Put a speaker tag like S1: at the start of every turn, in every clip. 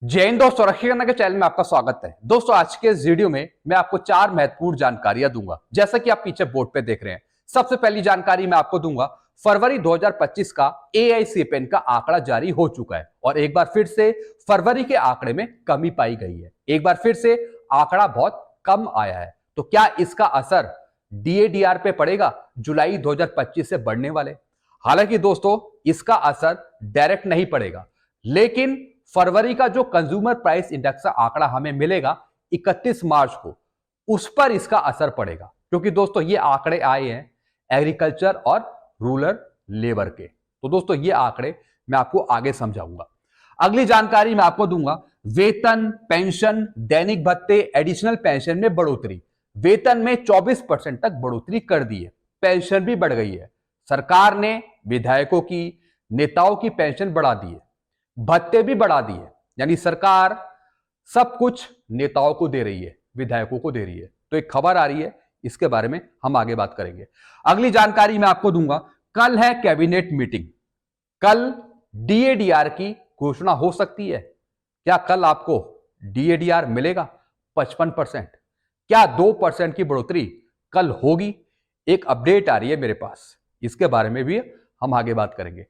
S1: जय हिंद दोस्तों, रखिए करना के चैनल में आपका स्वागत है। दोस्तों आज के इस वीडियो में मैं आपको चार महत्वपूर्ण जानकारियां दूंगा, जैसा कि आप पीछे बोर्ड पे देख रहे हैं। सबसे पहली जानकारी मैं आपको दूंगा, फरवरी 2025 का एआईसीपीएन का आंकड़ा जारी हो चुका है और एक बार फिर से फरवरी के आंकड़े में कमी पाई गई है। एक बार फिर से आंकड़ा बहुत कम आया है, तो क्या इसका असर डीएडीआर पे पड़ेगा जुलाई 2025 से बढ़ने वाले? हालांकि दोस्तों इसका असर डायरेक्ट नहीं पड़ेगा, लेकिन फरवरी का जो कंज्यूमर प्राइस इंडेक्स का आंकड़ा हमें मिलेगा 31 मार्च को, उस पर इसका असर पड़ेगा, क्योंकि दोस्तों ये आंकड़े आए हैं एग्रीकल्चर और रूरल लेबर के। तो दोस्तों ये आंकड़े मैं आपको आगे समझाऊंगा। अगली जानकारी मैं आपको दूंगा, वेतन, पेंशन, दैनिक भत्ते, एडिशनल पेंशन में बढ़ोतरी। वेतन में 24% तक बढ़ोतरी कर दी है, पेंशन भी बढ़ गई है। सरकार ने विधायकों की, नेताओं की पेंशन बढ़ा दी है, भत्ते भी बढ़ा दिए, यानी सरकार सब कुछ नेताओं को दे रही है, विधायकों को दे रही है। तो एक खबर आ रही है, इसके बारे में हम आगे बात करेंगे। अगली जानकारी मैं आपको दूंगा, कल है कैबिनेट मीटिंग। कल डीएडीआर की घोषणा हो सकती है। क्या कल आपको डीएडीआर मिलेगा 55%? क्या 2% की बढ़ोतरी कल होगी? एक अपडेट आ रही है मेरे पास, इसके बारे में भी हम आगे बात करेंगे।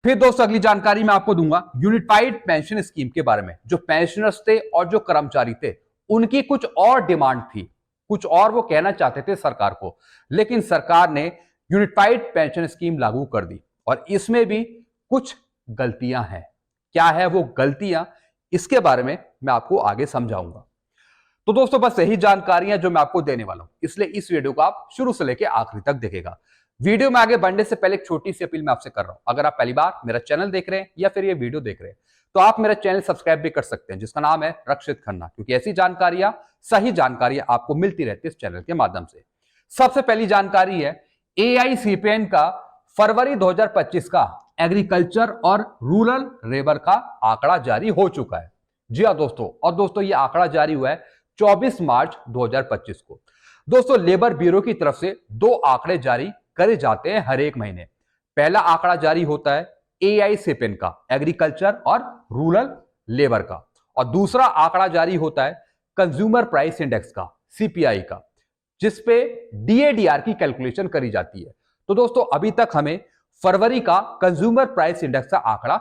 S1: फिर दोस्तों अगली जानकारी मैं आपको दूंगा यूनिफाइड पेंशन स्कीम के बारे में। जो पेंशनर्स थे और जो कर्मचारी थे, उनकी कुछ और डिमांड थी, कुछ और वो कहना चाहते थे सरकार को, लेकिन सरकार ने यूनिफाइड पेंशन स्कीम लागू कर दी और इसमें भी कुछ गलतियां हैं। क्या है वो गलतियां, इसके बारे में मैं आपको आगे समझाऊंगा। तो दोस्तों बस यही जानकारियां जो मैं आपको देने वाला हूं, इसलिए इस वीडियो को आप शुरू से लेकर आखिरी तक देखेगा। वीडियो में आगे बढ़ने से पहले एक छोटी सी अपील मैं आपसे कर रहा हूं। अगर आप पहली बार मेरा चैनल देख रहे हैं या फिर ये वीडियो देख रहे हैं, तो आप मेरा चैनल सब्सक्राइब भी कर सकते हैं, जिसका नाम है रक्षित खन्ना, क्योंकि ऐसी जानकारियां, सही जानकारियां आपको मिलती रहती है इस चैनल के माध्यम से। सबसे पहली जानकारी है, एआईसीपीएन का फरवरी 2025 का एग्रीकल्चर और रूरल लेबर का आंकड़ा जारी हो चुका है। जी हाँ दोस्तों, और दोस्तों ये आंकड़ा जारी हुआ है 24 मार्च 2025 को। दोस्तों लेबर ब्यूरो की तरफ से दो आंकड़े जारी करे जाते हैं हर एक महीने। पहला आंकड़ा जारी होता है एआईसीपीएन का, एग्रीकल्चर और रूरल लेबर का, और दूसरा आंकड़ा जारी होता है कंज्यूमर प्राइस इंडेक्स का, सीपीआई का, जिसपे डीएडीआर की कैलकुलेशन करी जाती है। तो दोस्तों अभी तक हमें फरवरी का कंज्यूमर प्राइस इंडेक्स का आंकड़ा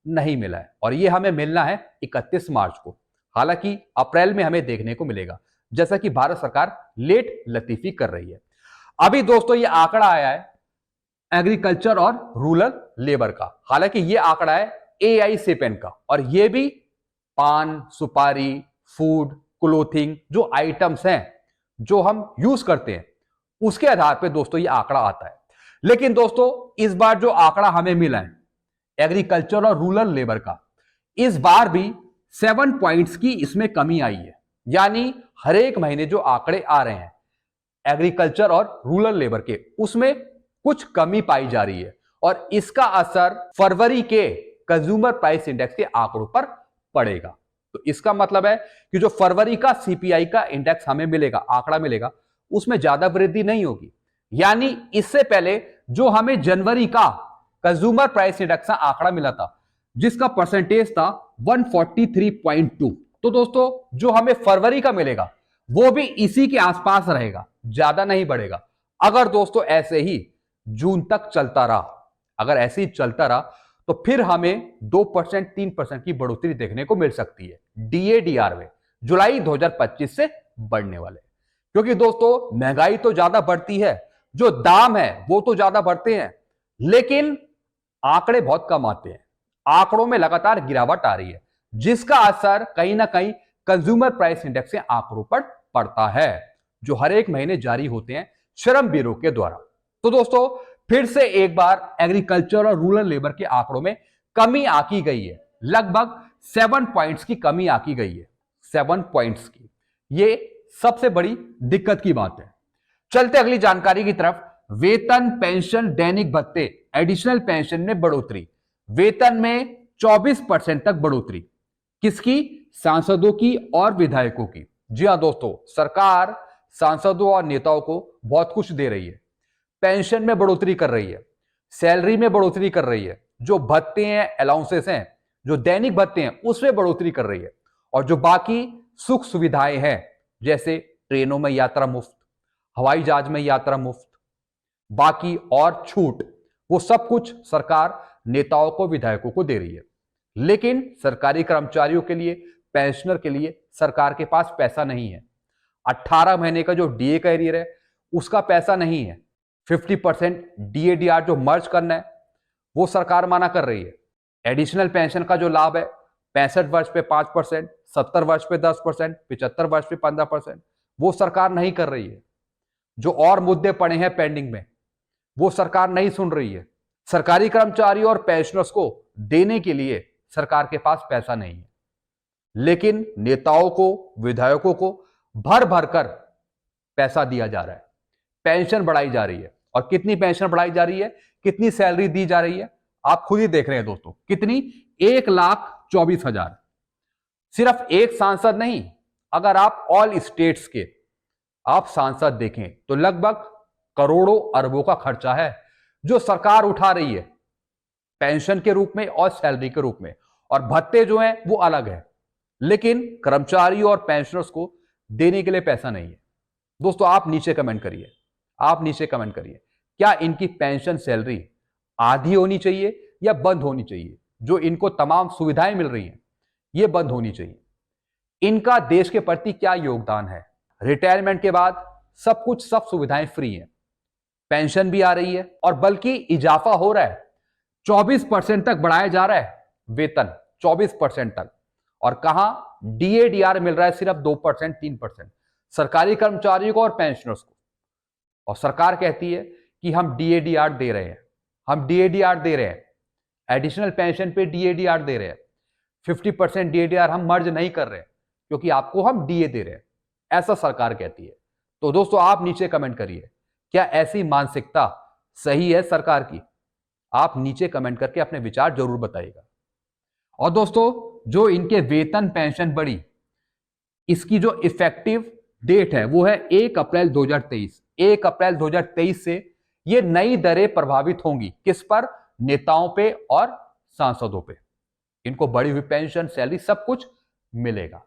S1: नहीं मिला है और यह हमें मिलना है 31 मार्च को। हालांकि अप्रैल में हमें देखने को मिलेगा, जैसा कि भारत सरकार लेट लतीफी कर रही है। अभी दोस्तों ये आंकड़ा आया है एग्रीकल्चर और रूरल लेबर का। हालांकि ये आंकड़ा है एआईसीपीएन का, और ये भी पान, सुपारी, फूड, क्लोथिंग जो आइटम्स हैं जो हम यूज करते हैं, उसके आधार पे दोस्तों ये आंकड़ा आता है। लेकिन दोस्तों इस बार जो आंकड़ा हमें मिला है एग्रीकल्चर और रूरल लेबर का, इस बार भी 7 पॉइंट्स की इसमें कमी आई है। यानी हर एक महीने जो आंकड़े आ रहे हैं एग्रीकल्चर और रूरल लेबर के, उसमें कुछ कमी पाई जा रही है और इसका असर फरवरी के कंज्यूमर प्राइस इंडेक्स के आंकड़ों पर पड़ेगा। तो इसका मतलब है कि जो फरवरी का सीपीआई का इंडेक्स हमें मिलेगा, आंकड़ा मिलेगा, उसमें ज्यादा वृद्धि नहीं होगी। यानी इससे पहले जो हमें जनवरी का कंज्यूमर प्राइस इंडेक्स का आंकड़ा मिला था, जिसका परसेंटेज था 143.2, तो दोस्तों जो हमें फरवरी का मिलेगा वो भी इसी के आसपास रहेगा, ज्यादा नहीं बढ़ेगा। अगर दोस्तों ऐसे ही जून तक चलता रहा, अगर ऐसे ही चलता रहा, तो फिर हमें 2% 3% की बढ़ोतरी देखने को मिल सकती है डीएडीआर में जुलाई 2025 से बढ़ने वाले। क्योंकि दोस्तों महंगाई तो ज्यादा बढ़ती है, जो दाम है वो तो ज्यादा बढ़ते हैं, लेकिन आंकड़े बहुत कम आते हैं। आंकड़ों में लगातार गिरावट आ रही है, जिसका असर कहीं ना कहीं कंज्यूमर प्राइस इंडेक्स के आंकड़ों पर पड़ता है, जो हर एक महीने जारी होते हैं श्रम ब्यूरो के द्वारा। तो दोस्तों फिर से एक बार एग्रीकल्चर और रूरल लेबर के आंकड़ों में कमी आकी गई है, लगभग 7 पॉइंट्स की कमी आकी गई है, 7 पॉइंट्स की। ये सबसे बड़ी दिक्कत की बात है। चलते अगली जानकारी की तरफ, वेतन, पेंशन, दैनिक भत्ते, एडिशनल पेंशन में बढ़ोतरी। वेतन में 24% तक बढ़ोतरी, किसकी? सांसदों की और विधायकों की। जी हां दोस्तों, सरकार सांसदों और नेताओं को बहुत कुछ दे रही है। पेंशन में बढ़ोतरी कर रही है, सैलरी में बढ़ोतरी कर रही है, जो भत्ते हैं, अलाउंसेस हैं, जो दैनिक भत्ते हैं उसमें बढ़ोतरी कर रही है, और जो बाकी सुख सुविधाएं हैं जैसे ट्रेनों में यात्रा मुफ्त, हवाई जहाज में यात्रा मुफ्त, बाकी और छूट, वो सब कुछ सरकार नेताओं को, विधायकों को दे रही है। लेकिन सरकारी कर्मचारियों के लिए, पेंशनर के लिए सरकार के पास पैसा नहीं है। 18 महीने का जो डीए का एरियर है उसका पैसा नहीं है। 50% डीएडीआर जो मर्ज करना है वो सरकार माना कर रही है। एडिशनल पेंशन का जो लाभ है 65 वर्ष पे 5%, 70 वर्ष पे 10%, 75 वर्ष पे 15%, वो सरकार नहीं कर रही है। जो और मुद्दे पड़े हैं पेंडिंग में वो सरकार नहीं सुन रही है। सरकारी कर्मचारियों और पेंशनर्स को देने के लिए सरकार के पास पैसा नहीं है, लेकिन नेताओं को, विधायकों को भर भर कर पैसा दिया जा रहा है। पेंशन बढ़ाई जा रही है, और कितनी पेंशन बढ़ाई जा रही है, कितनी सैलरी दी जा रही है, आप खुद ही देख रहे हैं दोस्तों। कितनी? 1,24,000। सिर्फ एक सांसद नहीं, अगर आप ऑल स्टेट्स के आप सांसद देखें तो लगभग करोड़ों अरबों का खर्चा है जो सरकार उठा रही है पेंशन के रूप में और सैलरी के रूप में, और भत्ते जो हैं वो अलग है, लेकिन कर्मचारियों और पेंशनर्स को देने के लिए पैसा नहीं है। दोस्तों आप नीचे कमेंट करिए, आप नीचे कमेंट करिए, क्या इनकी पेंशन सैलरी आधी होनी चाहिए या बंद होनी चाहिए? जो इनको तमाम सुविधाएं मिल रही हैं ये बंद होनी चाहिए। इनका देश के प्रति क्या योगदान है? रिटायरमेंट के बाद सब कुछ, सब सुविधाएं फ्री हैं, पेंशन भी आ रही है, और बल्कि इजाफा हो रहा है। 24% तक बढ़ाया जा रहा है वेतन, 24% तक। और कहां डीएडीआर मिल रहा है सिर्फ 2%, 3% सरकारी कर्मचारियों को और पेंशनर्स को। और सरकार कहती है कि हम डीएडीआर दे रहे हैं, हम डीएडीआर दे रहे हैं, एडिशनल पेंशन पे डीएडीआर दे रहे हैं। 50% डीएडीआर हम मर्ज नहीं कर रहे क्योंकि आपको हम डीए दे रहे हैं, ऐसा सरकार कहती है। तो दोस्तों आप नीचे कमेंट करिए, क्या ऐसी मानसिकता सही है सरकार की? आप नीचे कमेंट करके अपने विचार जरूर बताइएगा। और दोस्तों जो इनके वेतन पेंशन बढ़ी, इसकी जो इफेक्टिव डेट है वो है 1 अप्रैल 2023। 1 अप्रैल 2023 से ये नई दरें प्रभावित होंगी। किस पर? नेताओं पे और सांसदों पे। इनको बढ़ी हुई पेंशन, सैलरी सब कुछ मिलेगा।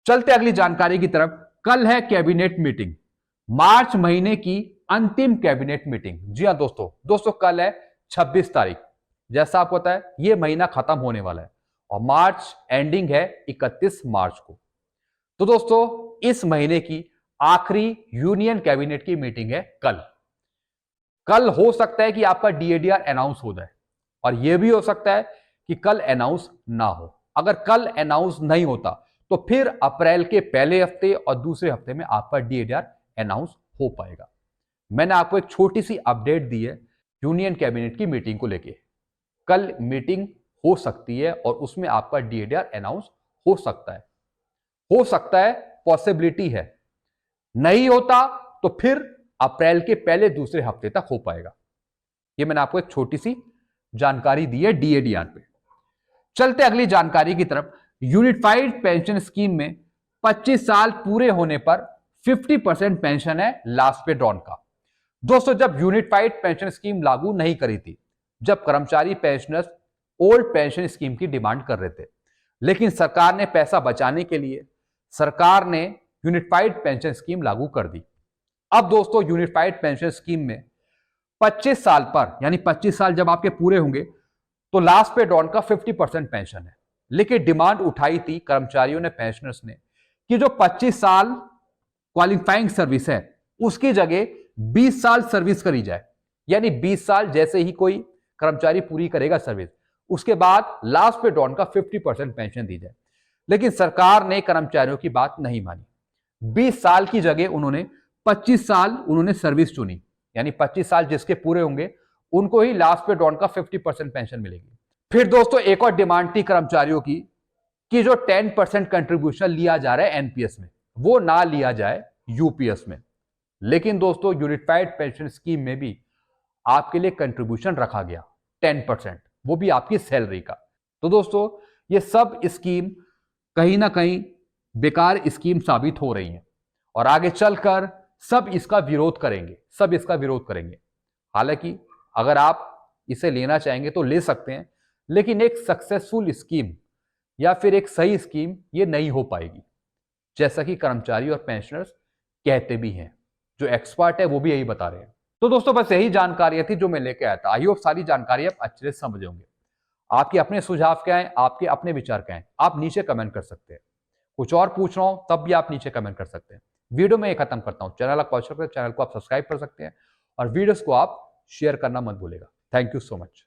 S1: चलते अगली जानकारी की तरफ। कल है कैबिनेट मीटिंग, मार्च महीने की अंतिम कैबिनेट मीटिंग। जी हां दोस्तों कल है 26 तारीख। जैसा आपको पता है यह महीना खत्म होने वाला है और मार्च एंडिंग है 31 मार्च को। तो दोस्तों इस महीने की आखिरी यूनियन कैबिनेट की मीटिंग है कल। कल हो सकता है कि आपका डीएडीआर अनाउंस हो जाए, और यह भी हो सकता है कि कल अनाउंस ना हो। अगर कल अनाउंस नहीं होता तो फिर अप्रैल के पहले हफ्ते और दूसरे हफ्ते में आपका डीएडीआर अनाउंस हो पाएगा। मैंने आपको एक छोटी सी अपडेट दी है यूनियन कैबिनेट की मीटिंग को लेके। कल मीटिंग हो सकती है और उसमें आपका डीएडीआर अनाउंस हो सकता है, पॉसिबिलिटी है। नहीं होता तो फिर अप्रैल के पहले दूसरे हफ्ते तक हो पाएगा। ये मैंने आपको एक छोटी सी जानकारी दी है डीएडीआर पे। चलते अगली जानकारी की तरफ। यूनिफाइड पेंशन स्कीम में 25 साल पूरे होने पर 50% पेंशन है लास्ट पे ड्रॉन का। दोस्तों जब यूनिफाइड पेंशन स्कीम लागू नहीं करी थी, जब कर्मचारी पेंशनर्स ओल्ड पेंशन स्कीम की डिमांड कर रहे थे, लेकिन सरकार ने पैसा बचाने के लिए सरकार ने यूनिफाइड पेंशन स्कीम लागू कर दी। अब दोस्तों यूनिफाइड पेंशन स्कीम में 25 साल पर, यानी 25 साल जब आपके पूरे होंगे तो लास्ट पे ड्रॉन का 50% पेंशन है। लेकिन डिमांड उठाई थी कर्मचारियों ने, पेंशनर्स ने, कि जो 25 साल क्वालिफाइंग सर्विस है उसकी जगह 20 साल सर्विस करी जाए। यानी 20 साल जैसे ही कोई कर्मचारी पूरी करेगा सर्विस, उसके बाद लास्ट पे ड्रॉन का 50% पेंशन दी जाए। लेकिन सरकार ने कर्मचारियों की बात नहीं मानी। 20 साल की जगह उन्होंने 25 साल उन्होंने सर्विस चुनी। यानी 25 साल जिसके पूरे होंगे उनको ही लास्ट पे ड्रॉन का 50% पेंशन मिलेगी। फिर दोस्तों एक और डिमांड थी कर्मचारियों की कि जो 10% कंट्रीब्यूशन लिया जा रहा है एनपीएस में, वो ना लिया जाए यूपीएस में। लेकिन दोस्तों यूनिफाइड पेंशन स्कीम में भी आपके लिए कंट्रीब्यूशन रखा गया 10%, वो भी आपकी सैलरी का। तो दोस्तों ये सब स्कीम कहीं ना कहीं बेकार स्कीम साबित हो रही हैं और आगे चलकर सब इसका विरोध करेंगे। हालांकि अगर आप इसे लेना चाहेंगे तो ले सकते हैं, लेकिन एक सक्सेसफुल स्कीम या फिर एक सही स्कीम ये नहीं हो पाएगी, जैसा कि कर्मचारी और पेंशनर्स कहते भी हैं। जो एक्सपर्ट है वो भी यही बता रहे हैं। तो दोस्तों बस यही जानकारियां थी जो मैं लेके आया था। आई होप सारी जानकारी आप अच्छे से समझ होंगे। आपके अपने सुझाव क्या हैं, आपके अपने विचार क्या हैं, आप नीचे कमेंट कर सकते हैं। कुछ और पूछ रहा हूं तब भी आप नीचे कमेंट कर सकते हैं। वीडियो में ये खत्म करता हूं। चैनल आप चैनल को आप सब्सक्राइब कर सकते हैं और वीडियोस को आप शेयर करना मत भूलेगा। Thank you so much.